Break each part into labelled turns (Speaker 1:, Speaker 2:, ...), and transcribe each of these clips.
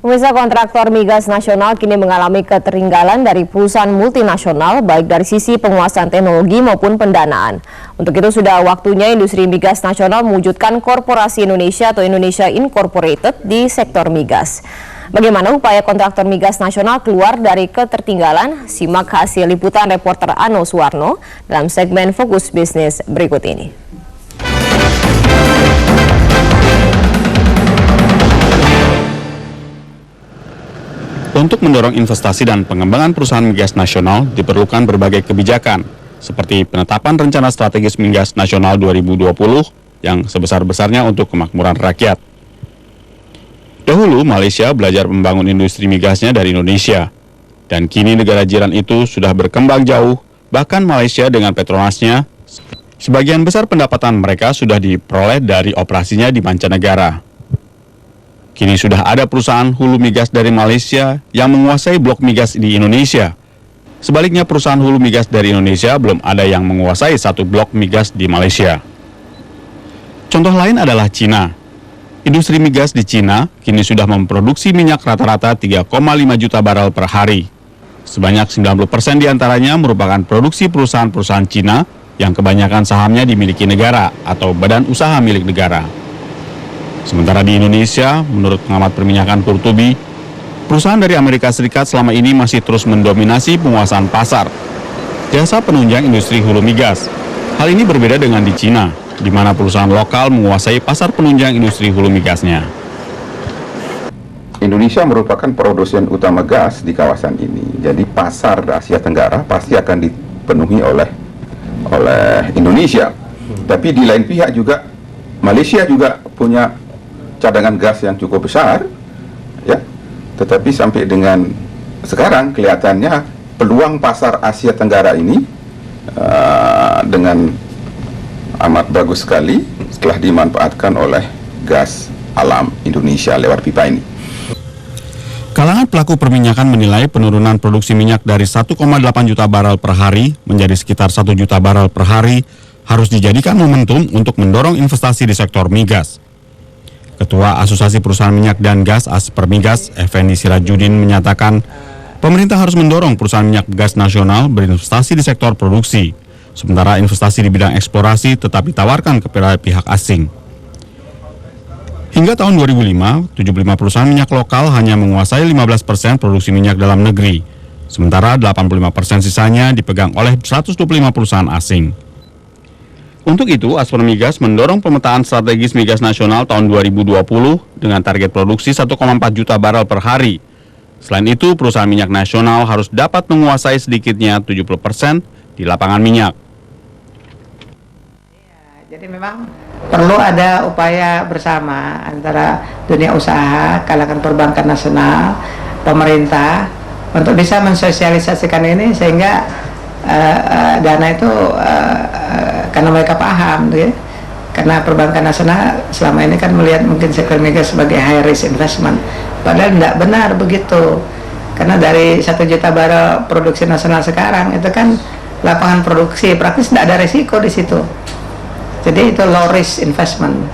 Speaker 1: Pemirsa, kontraktor migas nasional kini mengalami ketertinggalan dari perusahaan multinasional baik dari sisi penguasaan teknologi maupun pendanaan. Untuk itu sudah waktunya industri migas nasional mewujudkan korporasi Indonesia atau Indonesia Incorporated di sektor migas. Bagaimana upaya kontraktor migas nasional keluar dari ketertinggalan? Simak hasil liputan reporter Ano Suwarno dalam segmen Fokus Bisnis berikut ini.
Speaker 2: Untuk mendorong investasi dan pengembangan perusahaan migas nasional diperlukan berbagai kebijakan, seperti penetapan rencana strategis migas nasional 2020 yang sebesar-besarnya untuk kemakmuran rakyat. Dahulu Malaysia belajar membangun industri migasnya dari Indonesia, dan kini negara jiran itu sudah berkembang jauh, bahkan Malaysia dengan Petronasnya, sebagian besar pendapatan mereka sudah diperoleh dari operasinya di mancanegara. Kini sudah ada perusahaan hulu migas dari Malaysia yang menguasai blok migas di Indonesia. Sebaliknya perusahaan hulu migas dari Indonesia belum ada yang menguasai satu blok migas di Malaysia. Contoh lain adalah Cina. Industri migas di Cina kini sudah memproduksi minyak rata-rata 3,5 juta barel per hari. Sebanyak 90% diantaranya merupakan produksi perusahaan-perusahaan Cina yang kebanyakan sahamnya dimiliki negara atau badan usaha milik negara. Sementara di Indonesia, menurut pengamat perminyakan Kurtubi, perusahaan dari Amerika Serikat selama ini masih terus mendominasi penguasaan pasar jasa penunjang industri hulu migas. Hal ini berbeda dengan di Cina, di mana perusahaan lokal menguasai pasar penunjang industri hulu migasnya.
Speaker 3: Indonesia merupakan produsen utama gas di kawasan ini. Jadi pasar Asia Tenggara pasti akan dipenuhi oleh Indonesia. Tapi di lain pihak juga Malaysia juga punya cadangan gas yang cukup besar, ya. Tetapi sampai dengan sekarang kelihatannya peluang pasar Asia Tenggara ini dengan amat bagus sekali setelah dimanfaatkan oleh gas alam Indonesia lewat pipa ini.
Speaker 2: Kalangan pelaku perminyakan menilai penurunan produksi minyak dari 1,8 juta barel per hari menjadi sekitar 1 juta barel per hari harus dijadikan momentum untuk mendorong investasi di sektor migas. Ketua Asosiasi Perusahaan Minyak dan Gas Aspermigas, Effendi Sirajuddin menyatakan, pemerintah harus mendorong perusahaan minyak gas nasional berinvestasi di sektor produksi, sementara investasi di bidang eksplorasi tetap ditawarkan kepada pihak asing. Hingga tahun 2005, 75 perusahaan minyak lokal hanya menguasai 15% produksi minyak dalam negeri, sementara 85% sisanya dipegang oleh 125 perusahaan asing. Untuk itu, Aspermigas mendorong pemetaan strategis migas nasional tahun 2020 dengan target produksi 1,4 juta barel per hari. Selain itu, perusahaan minyak nasional harus dapat menguasai sedikitnya 70% di lapangan minyak.
Speaker 4: Jadi memang perlu ada upaya bersama antara dunia usaha, kalangan perbankan nasional, pemerintah untuk bisa mensosialisasikan ini sehingga dana itu karena mereka paham, ya. Karena perbankan nasional selama ini kan melihat mungkin sektor migas sebagai high risk investment, padahal tidak benar begitu. Karena dari 1 juta barel produksi nasional sekarang itu kan lapangan produksi praktis tidak ada risiko di situ. Jadi itu low risk investment.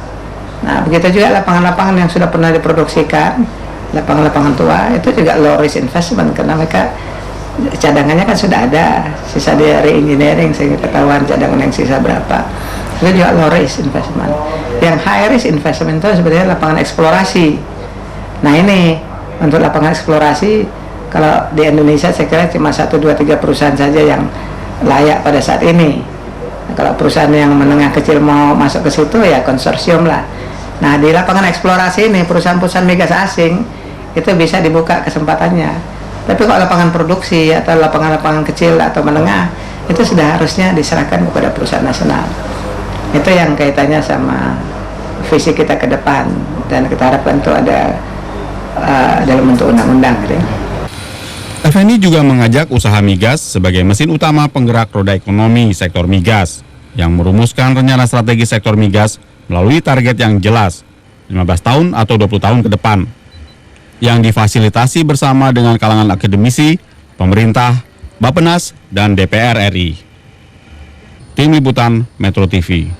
Speaker 4: Nah, begitu juga lapangan-lapangan yang sudah pernah diproduksikan, lapangan-lapangan tua itu juga low risk investment karena mereka cadangannya kan sudah ada, sisa dari engineering sehingga ketahuan cadangan yang sisa berapa. Itu juga low risk investment. Yang high risk investment itu sebenarnya lapangan eksplorasi. Nah ini untuk lapangan eksplorasi kalau di Indonesia saya kira cuma 1, 2, 3 perusahaan saja yang layak pada saat ini. Nah, kalau perusahaan yang menengah kecil mau masuk ke situ ya konsorsium lah. Nah di lapangan eksplorasi ini perusahaan-perusahaan migas asing itu bisa dibuka kesempatannya. Tapi kalau lapangan produksi atau lapangan-lapangan kecil atau menengah itu sudah harusnya diserahkan kepada perusahaan nasional. Itu yang kaitannya sama visi kita ke depan dan kita harapkan itu ada dalam bentuk undang-undang. Gitu.
Speaker 2: Effendi juga mengajak usaha migas sebagai mesin utama penggerak roda ekonomi sektor migas yang merumuskan rencana strategi sektor migas melalui target yang jelas 15 tahun atau 20 tahun ke depan, yang difasilitasi bersama dengan kalangan akademisi, pemerintah, Bappenas, dan DPR RI. Tim Liputan Metro TV.